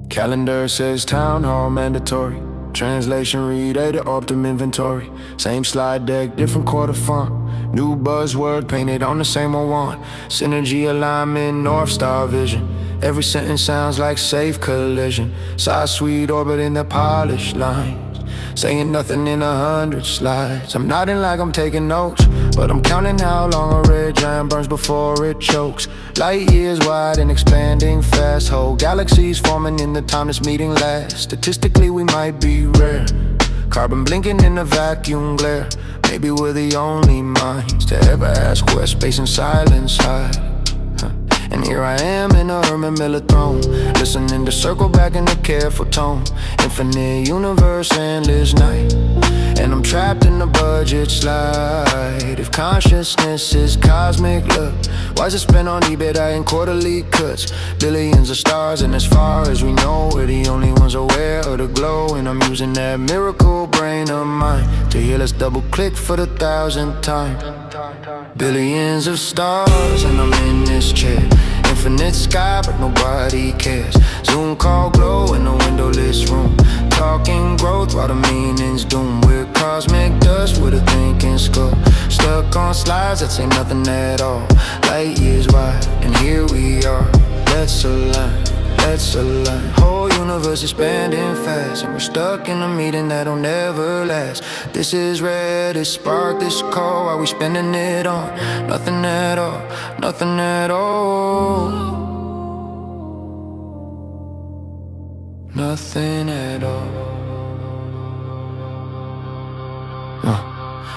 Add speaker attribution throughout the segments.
Speaker 1: Calendar says town hall mandatory. Translation read edit optim inventory. Same slide deck, different quarter font. New buzzword painted on the same old one. Synergy alignment, North Star vision. Every sentence sounds like safe collision. Side sweet orbit in the polished lines. Saying nothing in 100 slides. I'm nodding like I'm taking notes, but I'm counting how long a red giant burns before it chokes. Light years wide and expanding fast. Whole galaxies forming in the time this meeting lasts. Statistically we might be rare. Carbon blinking in the vacuum glare. Maybe we're the only minds to ever ask where space and silence hide. And here I am in a Herman Miller throne, listening to circle back in a careful tone. Infinite universe, endless night, and I'm trapped in a budget slide. If consciousness is cosmic, look, why is it spent on EBITDA and quarterly cuts? Billions of stars, and as far as we know, we're the only ones aware of the glow. And I'm using that miracle brain of mine to heal us, double click for the 1,000th time. Billions of stars, and I'm in this chair. Infinite sky, but nobody cares. Zoom call glow in a windowless room. Talking growth while the meaning's doom. We're cosmic dust with a thinking skull. Stuck on slides that say nothing at all. Light years wide, and here we are. Let's align, let's align. Whole universe is expanding fast, and we're stuck in a meeting that'll never last. This is red, this spark, this call. Why we spending it on nothing at all, nothing at all, nothing at all.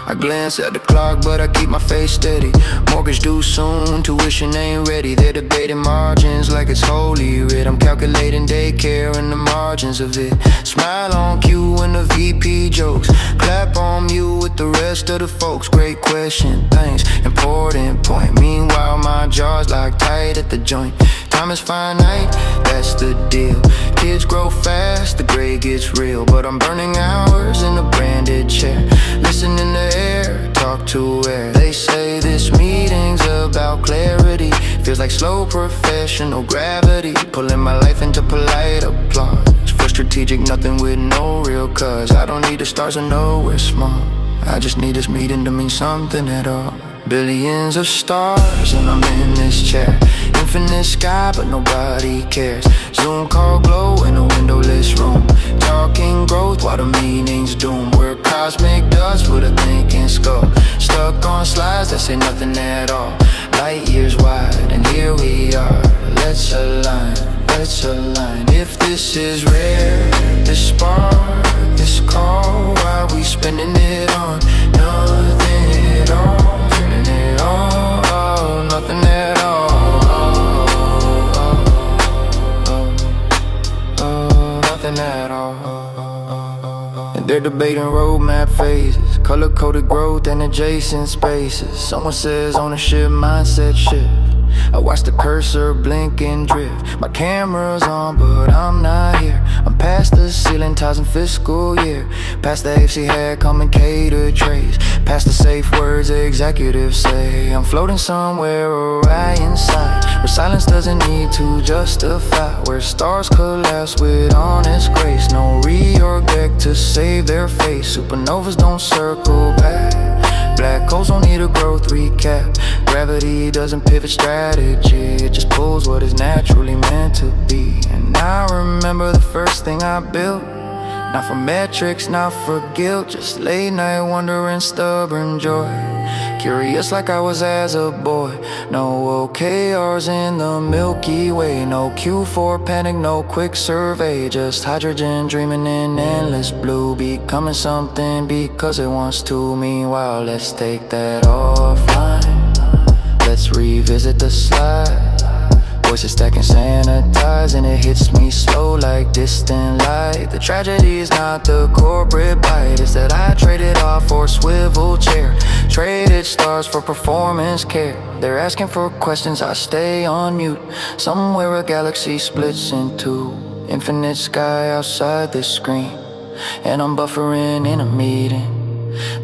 Speaker 1: I glance at the clock, but I keep my face steady. Mortgage due soon, tuition ain't ready. They're debating margins like it's holy writ. I'm calculating daycare and the margins of it. Smile on cue when the VP jokes. Clap on mute with the rest of the folks. Great question, thanks, important point. Meanwhile, my jaw's locked tight at the joint. Time is finite, that's the deal. Kids grow fast, the gray gets real. But I'm burning hours in a branded chair. Listen in the air, talk to air. They say this meeting's about clarity. Feels like slow professional gravity. Pulling my life into polite applause. For strategic, nothing with no real cause. I don't need the stars to know we're small. I just need this meeting to mean something at all. Billions of stars, and I'm in this chair. Infinite sky, but nobody cares. Zoom call glow in a windowless room. Talking growth while the meaning's doom. We're cosmic dust with a thinking skull. Stuck on slides that say nothing at all. Light years wide, and here we are. Let's align, let's align. If this is rare, this spark, this call, why we spending it on nothing at all? Oh, nothing at all, nothing at all. And they're debating roadmap phases, color-coded growth and adjacent spaces. Someone says ownership mindset shift. I watch the cursor blink and drift. My camera's on, but I'm not here. I'm past the ceiling ties and fiscal year. Past the AFC head coming catered trays. Past the safe words executives say. I'm floating somewhere Orion side, where silence doesn't need to justify. Where stars collapse with honest grace. No reorg deck to save their face. Supernovas don't circle back. Black holes don't need a growth recap. Gravity doesn't pivot strategy. It just pulls what is naturally meant to be. And I remember the first thing I built. Not for metrics, not for guilt. Just late night wonder and stubborn joy. Curious like I was as a boy. No OKRs in the Milky Way. No cue for panic, no quick survey. Just hydrogen dreaming in endless blue. Becoming something because it wants to. Meanwhile, let's take that offline. Let's revisit the slide. Voices stacking sanitize, and it hits me slow like distant light. The tragedy is not the corporate bite. It's that I traded off for a swivel chair. Traded stars for performance care. They're asking for questions, I stay on mute. Somewhere a galaxy splits in two. Infinite sky outside this screen. And I'm buffering in a meeting.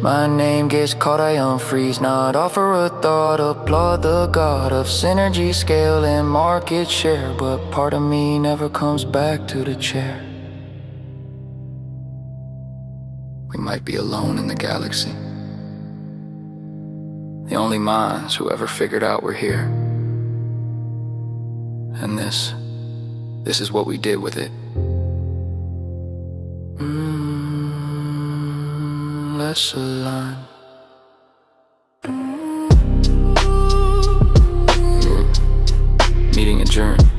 Speaker 1: My name gets called, I unfreeze. Not offer a thought, applaud the god of synergy, scale, and market share. But part of me never comes back to the chair. We might be alone in the galaxy, the only minds who ever figured out we're here. And this is what we did with it. Let's align. Meeting adjourned.